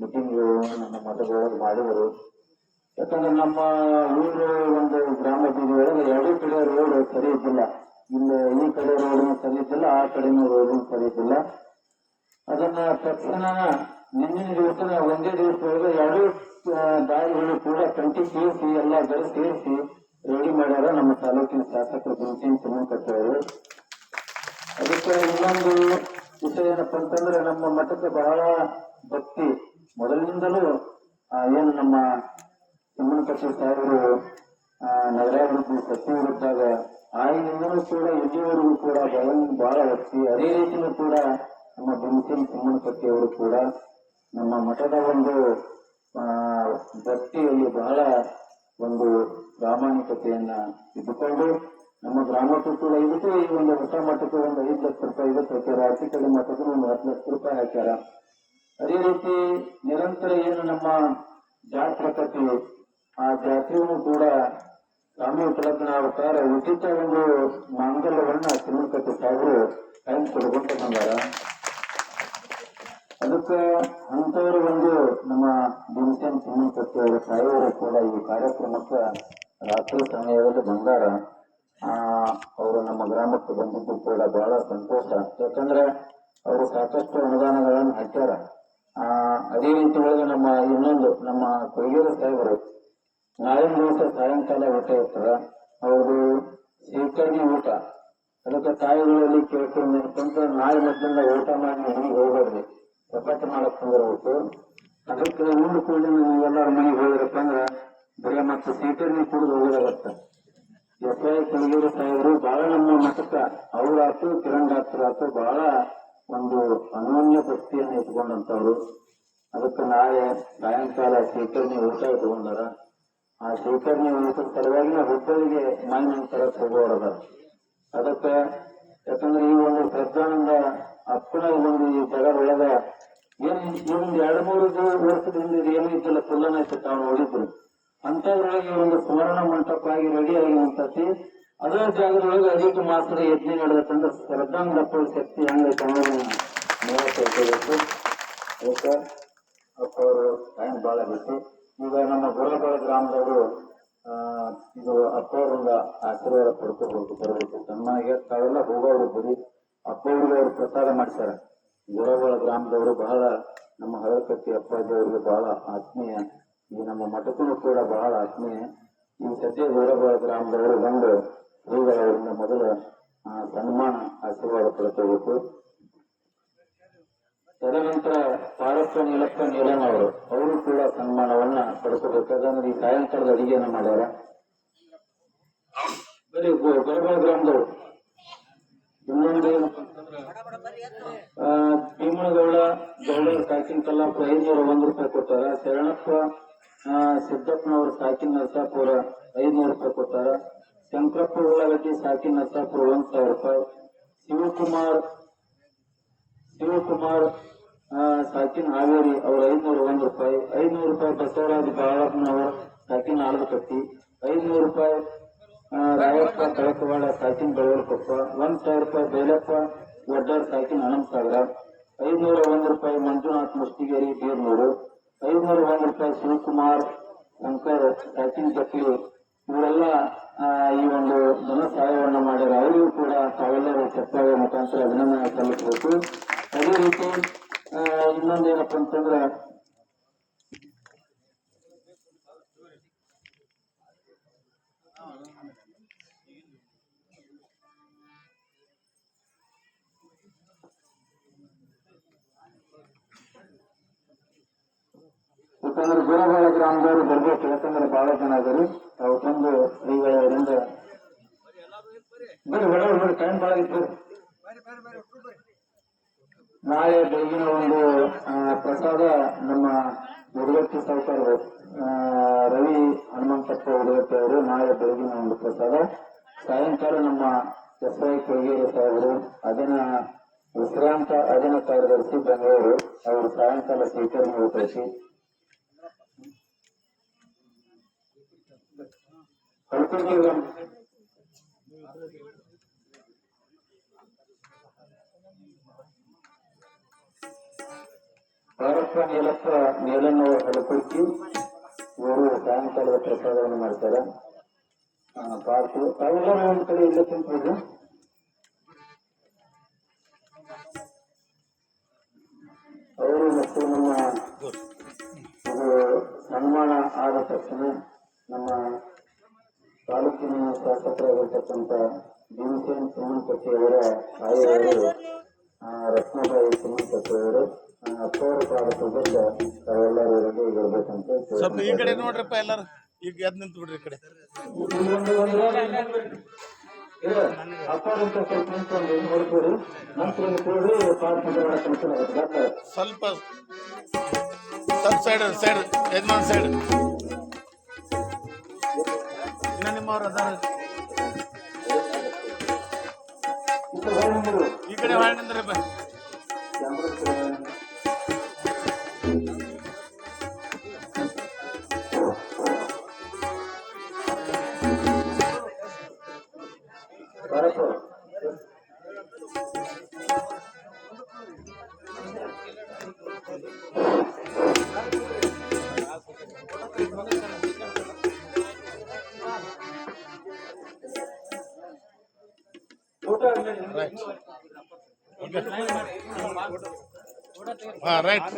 Meeting ನಮ್ಮ ಮಠದೊಳಗೆ ಮಾಡಿದರು. ಯಾಕಂದ್ರೆ ನಮ್ಮ ಊರು ಒಂದು ಗ್ರಾಮ ಬೀದಿಯೊಳಗೆ ಎರಡೂ ಕಡೆ ರೋಡ್ ಸರಿ ಇದ್ದಿಲ್ಲ. ಇಲ್ಲಿ ಈ ಕಡೆ ರೋಡ್ ಸರಿ ಇದ್ದಿಲ್ಲ, ಆ ಕಡೆನೂ ರೋಡ್ ಸರಿ ಇದ್ದಿಲ್ಲ. ಅದನ್ನ ತಕ್ಷಣ ನಿನ್ನಿನ ದಿವಸ ಒಂದೇ ದಿವಸದೊಳಗೆ ಎರಡೂ ದಾರಿಗಳು ಕೂಡ ಕಂಟಿ ಸೇರಿಸಿ ಎಲ್ಲ ದರ ಸೇರಿಸಿ ರೆಡಿ ಮಾಡ್ಯಾರ ನಮ್ಮ ತಾಲೂಕಿನ ಶಾಸಕರು ಭೀಮಸೇನ್ ತಿಮ್ಮನಕಟ್ಟಿ ಅವರು. ಅದಕ್ಕೆ ಇನ್ನೊಂದು ವಿಷಯ ಏನಪ್ಪಾ ಅಂತಂದ್ರೆ ನಮ್ಮ ಮಠಕ್ಕೆ ಬಹಳ ಭಕ್ತಿ ಮೊದಲಿನಿಂದಲೂ ಏನು ನಮ್ಮ ತಿಮ್ಮನಕಟ್ಟಿ ಸಾಹೇಬರು ನಗರಾಭಿವೃದ್ಧಿ ಸಚಿವರಿದ್ದಾಗ ಆಗಿನಿಂದಲೂ ಕೂಡ ಇಲ್ಲಿವರೆಗೂ ಕೂಡ ಬಹಳ ಭಕ್ತಿ. ಅದೇ ರೀತಿಯೂ ಕೂಡ ನಮ್ಮ ಭೀಮಸೇನ್ ತಿಮ್ಮನಕಟ್ಟಿ ಅವರು ಕೂಡ ನಮ್ಮ ಮಠದ ಒಂದು ಭಕ್ತಿಯಲ್ಲಿ ಬಹಳ ಒಂದು ಪ್ರಾಮಾಣಿಕತೆಯನ್ನ ಇಟ್ಟುಕೊಂಡು ನಮ್ಮ ಗ್ರಾಮಕ್ಕೂ ಕೂಡ ಇದಕ್ಕೂ ಈ ಒಂದು ಹೊಸ ಮಠಕ್ಕೆ ಒಂದು 5 ಲಕ್ಷ ರೂಪಾಯಿ ಇದಕ್ಕೆ ಹಾಕ್ಯಾರ. ಅರಸಿಕಳ್ಳಿ ಮಠಕ್ಕೆ ಒಂದು 10 ಲಕ್ಷ ರೂಪಾಯಿ ಹಾಕ್ಯಾರ. ಅದೇ ರೀತಿ ನಿರಂತರ ಏನು ನಮ್ಮ ಜಾತ್ರೆ ಆ ಜಾತ್ರೆಯೂ ಕೂಡ ಸ್ವಾಮಿ ಉಪಲಬ್ಧನ ಆಗ್ತಾರೆ. ಉಚಿತ ಒಂದು ಮಾಂಗಲ್ಯವನ್ನ ತಿಮ್ಮನಕಟ್ಟಿ ಸಾಹೇಬರು ಟೈಮ್ ಕೊಡ್ಕೊಂಡು ಬಂದಾರ. ಅದಕ್ಕೆ ಅಂತವರು ಒಂದು ನಮ್ಮ ಭೀಮಸೇನ್ ತಿಮ್ಮನಕಟ್ಟಿ ಅವರ ಸಾಹೇಬರು ಕೂಡ ಈ ಕಾರ್ಯಕ್ರಮಕ್ಕೆ ರಾತ್ರಿ ಸಮಯದಲ್ಲಿ ಬಂದಾರ. ಅವರು ನಮ್ಮ ಗ್ರಾಮಕ್ಕೆ ಬಂದಿದ್ದು ಕೂಡ ಬಹಳ ಸಂತೋಷ. ಯಾಕಂದ್ರೆ ಅವರು ಸಾಕಷ್ಟು ಅನುದಾನಗಳನ್ನು ಹಾಕ್ಯಾರ. ಅದೇ ರೀತಿ ಒಳಗೆ ನಮ್ಮ ಇನ್ನೊಂದು ನಮ್ಮ ಕೊಯ್ಯೂರು ಸಾಹೇಬರು ನಾಳಿನ ದಿವಸ ಸಾಯಂಕಾಲ ಊಟ ಇರ್ತಾರ. ಅವ್ರದ್ದು ಶೇಖರಣೆ ಊಟ. ಅದಕ್ಕೆ ತಾಯಿಗಳಲ್ಲಿ ಕೇಳ್ಕೊಂಡು ನಾಳೆ ಮಧ್ಯಾಹ್ನ ಊಟ ಮಾಡಿ ಮನೆಗೆ ಹೋಗ್ಬೇಡ್ರಿ, ಚಪಾತಿ ಮಾಡಕ್ ಬಂದಿರ್ಬೇಕು. ಅದಕ್ಕೆ ಉಂಡು ಕೂಡಿ ನೀವು ಎಲ್ಲರ ಮನೆಗೆ ಹೋಗಿರಪ್ಪ ಅಂದ್ರೆ ಬರೀ ಮತ್ತೆ ಶೇಖರಣೆ ಕುಡಿದು ಹೋಗೋದಾಗತ್ತ. ಎಸ್.ವೈ. ಕೊಯ್ಯೂರು ಸಾಹೇಬರು ಬಹಳ ನಮ್ಮ ಮಠಕ್ಕ ಅವ್ರಾತು ಕಿರಣ್ ಡಾಕ್ಟರ್ ಆತು ಬಹಳ ಒಂದು ಅನನ್ಯ ಭಕ್ತಿಯನ್ನು ಇಟ್ಕೊಂಡಂತವ್ರು. ಅದಕ್ಕೆ ನಾಳೆ ಸಾಯಂಕಾಲ ಶೇಖರಣೆ ಊಟ ಇಟ್ಕೊಂಡಾರ. ಆ ಶೇಖರಣೆ ಊಟದ ಸಲುವಾಗಿ ಹುಬ್ಬಳ್ಳಿಗೆ ಮಾಯಿನ ತರಕ್ ಹೋಗೋರದ. ಅದಕ್ಕೆ ಯಾಕಂದ್ರೆ ಈ ಒಂದು ಪ್ರಜ್ಞಾನಂದ ಅಪ್ಪನ ಒಂದು ಈ ಜಗದೊಳಗ ಏನ್ ಒಂದು 2-3 ವರ್ಷದ ಹಿಂದೆ ಏನೂ ಇದ್ದಿಲ್ಲ, ಪುಲ್ಲನ ಇತ್ತು ತಾವು ನೋಡಿದ್ರು. ಅಂತದ್ರೊಳಗೆ ಒಂದು ಸುವರ್ಣ ಮಂಟಪ ಆಗಿ ರೆಡಿ ಆಗಿರುವಂತತಿ. ಅದರ ಜಾಗದೊಳಗೆ ಅಧಿಕ ಮಾಸದ ಯಜ್ಞ ನಡೆದಕ್ಕಂದ್ರೆ ಶ್ರದ್ಧಾಂಗಪ್ಪ ಶಕ್ತಿ ಹಂಗೈತೆ ಅನ್ನೋದನ್ನ ನೋಡಬೇಕು. ಅದಕ್ಕೆ ಅಪ್ಪ ಅವರು ಟೈಮ್ ಭಾಳ ಆಗೈತಿ. ಈಗ ನಮ್ಮ ಗುರಬಾಳ ಗ್ರಾಮದವರು ಇದು ಅಪ್ಪ ಅವರಿಂದ ಆಶೀರ್ವಾದ ಪಡ್ಕೋಬೇಕು, ಬರಬೇಕು. ತಮ್ಮನಿಗೆ ತಾವೆಲ್ಲ ಹೋಗೋರು ಬರೀ ಅಪ್ಪ ಅವ್ರಿಗೆ ಅವರು ಪ್ರಸಾದ ಮಾಡ್ತಾರೆ. ಗುರಬಾಳ ಗ್ರಾಮದವರು ಬಹಳ ನಮ್ಮ ಹಳಕಟ್ಟಿ ಅಪ್ಪಾಜಿ ಅವರಿಗೆ ಬಹಳ ಆತ್ಮೀಯ. ಈ ನಮ್ಮ ಮಠಕ್ಕೂ ಕೂಡ ಬಹಳ ಆತ್ಮೀಯ. ಈ ಸದ್ಯ ಗುರಬಾಳ ಗ್ರಾಮದವರು ಬಂದು ಅವರಿಂದ ಮೊದಲ ಸನ್ಮಾನ ಆಶೀರ್ವಾದ ಪಡ್ಕೋಬೇಕು. ತದನಂತರ ಪಾರಪ್ಪ ನೀಲಪ್ಪ ನೀಲನ್ ಅವರು ಕೂಡ ಸನ್ಮಾನವನ್ನ ಪಡ್ಕೋಬೇಕು. ಯಾಕಂದ್ರೆ ಈ ಸಾಯಂಕಾಲದ ಅಡಿಗೆಯನ್ನ ಮಾಡ್ಯಾರ. ಬರೀ ಗುರಬಾಳ ಗ್ರಾಮದವರು. ಇನ್ನೊಂದು ಭೀಮನಗೌಡ ಗೌಡರ ಸಾಕಿನ ಕಲ್ಲಾಪುರ 501 ರೂಪಾಯಿ ಕೊಟ್ಟಾರ. ಶರಣಪ್ಪ ಸಿದ್ದಪ್ಪನವರು ಸಾಕಿನ ನರಸಾಪುರ 500 ರೂಪಾಯಿ ಕೊಟ್ಟಾರ. ಶಂಕರಪ್ಪ ಉಳ್ಳಾಗಡ್ಡಿ ಸಾಕಿನ ನರಸಾಪುರ 1000 ರೂಪಾಯಿ. ಶಿವಕುಮಾರ್ ಸಾಕಿನ ಹಾವೇರಿ ಅವರು 501 ರೂಪಾಯಿ. 500 ರೂಪಾಯಿ ಬಸವರಾಜ್ ಬಾಳಪ್ಪನವರು ಸಾಕಿನ ಆಲದಕಟ್ಟಿ. 500 ರೂಪಾಯಿ ರಾಯಪ್ಪ ಕಳಕವಾಡ ಸಾಕಿನ ಬೆಳವಲಕೊಪ್ಪ. 1000 ರೂಪಾಯಿ ಬೈಲಪ್ಪ ವಡ್ಡಾರ್ ಸಾಕಿನ ಹಣಂಸಾಗರ. 501 ರೂಪಾಯಿ ಮಂಜುನಾಥ್ ಮುಷ್ಟಿಗೇರಿ ಬೀರ್ನೂರು. 501 ರೂಪಾಯಿ ಶಿವಕುಮಾರ್ ಶಂಕರ್ ಸಾಕಿನ ಜಕ್ಲಿ. ಇವರೆಲ್ಲ ಈ ಒಂದು ಧನ ಸಹಾಯವನ್ನು ಮಾಡ್ಯಾರ. ಅವರಿಗೂ ಕೂಡ ತಾವೆಲ್ಲರೂ ಚಪ್ಪಾಳೆ ಮುಖಾಂತರ ಅಭಿನಂದನೆ ಸಲ್ಲಿಸಬೇಕು. ಅದೇ ರೀತಿ ಇನ್ನೊಂದೇನಪ್ಪ ಅಂತಂದ್ರೆ ಯಾಕಂದ್ರೆ ಗುರಬಾಳ ಗ್ರಾಮದವರು ಬರ್ಬೇಕು. ಯಾಕಂದ್ರೆ ಬಹಳ ಜನ ಆದರು. ತಾವು ತಂದು ಶ್ರೀಗಳವರಿಂದ ಬರೀ ಹೊರಗೆ ಟೈಮ್ ಭಾಳ ಇತ್ತು. ನಾಳೆ ಬೆಳಗಿನ ಒಂದು ಪ್ರಸಾದ ನಮ್ಮ ಉಡುಗಟ್ಟಿ ಸಾವುಕಾರರು ರವಿ ಹನುಮಂತಪ್ಪ ಉಡುಗಟ್ಟಿ ಅವರು ನಾಳೆ ಬೆಳಗಿನ ಒಂದು ಪ್ರಸಾದ. ಸಾಯಂಕಾಲ ನಮ್ಮ ಎಸ್.ವೈ. ಕೊಯ್ಯೂರು ಸಾಹೇಬರು ವಿಶ್ರಾಂತ ಅಧೀನ ಕಾರ್ಯದರ್ಶಿ ಬೆಂಗಳೂರು ಅವರು ಸಾಯಂಕಾಲ ಸ್ವೀಕರಣೆ ಉಪಯೋಗಿಸಿ ಭಾರತ ನೀಲಪ್ಪ ನೀಲನ್ನವರು ಹಲಪಡಿಸಿ ಇವರು ಸಾಯಂಕಾಲದ ಪ್ರಸಾದವನ್ನು ಮಾಡ್ತಾರೆ. ಪಾರ್ಟಿ ತಾವೆಲ್ಲರೂ ಒಂದು ಕಡೆ ಇಲ್ಲೇ ತಿಂತಿದ್ರು. ಅವರು ಮತ್ತು ನಮ್ಮ ಇದು ಸನ್ಮಾನ ಆದ ತಕ್ಷಣ ನಮ್ಮ ತಾಲೂಕಿನ ಶಾಸಕರಾಗಿರ್ತಕ್ಕಂಥ ಭೀಮಸೇನ್ ಸಿಮನ್ಪಟ್ಟಿ ಅವರ ತಾಯಿಯವರು ರತ್ನಬಾಯಿ ಸಿಮನ್ಪಟ್ಟಿ ಅವರು ಅಪ್ಪವರ ಪಾದಕದಿಂದ ತಾವೆಲ್ಲರೂ ಇರಬೇಕಂತ ಸ್ವಲ್ಪ ಈ ಕಡೆ ನೋಡ್ರಪ್ಪ ಎಲ್ಲಾರು ಈಗ ಎದ್ ನಿಂತು ಬಿಡ್ರಿ ಈ ಕಡೆ ಅಪ್ಪರಂತ ಸ್ವಲ್ಪ ನಿಂತ್ಕೊಂಡು ನೋಡ್ಕೊಡಿ. ನಂತರ ಕೂಡಿ ಸ್ವಲ್ಪ ಸೈಡ್ ಸೈಡ್ ಯಜಮಾನ್ ಸೈಡ್ ಇನ್ನ ನಿಮ್ಮವ್ರು ಅದಾರ ಈ ಕಡೆ ಹೊಳೆ ನಿಂದ್ರಪ್ಪ. ರೈಟ್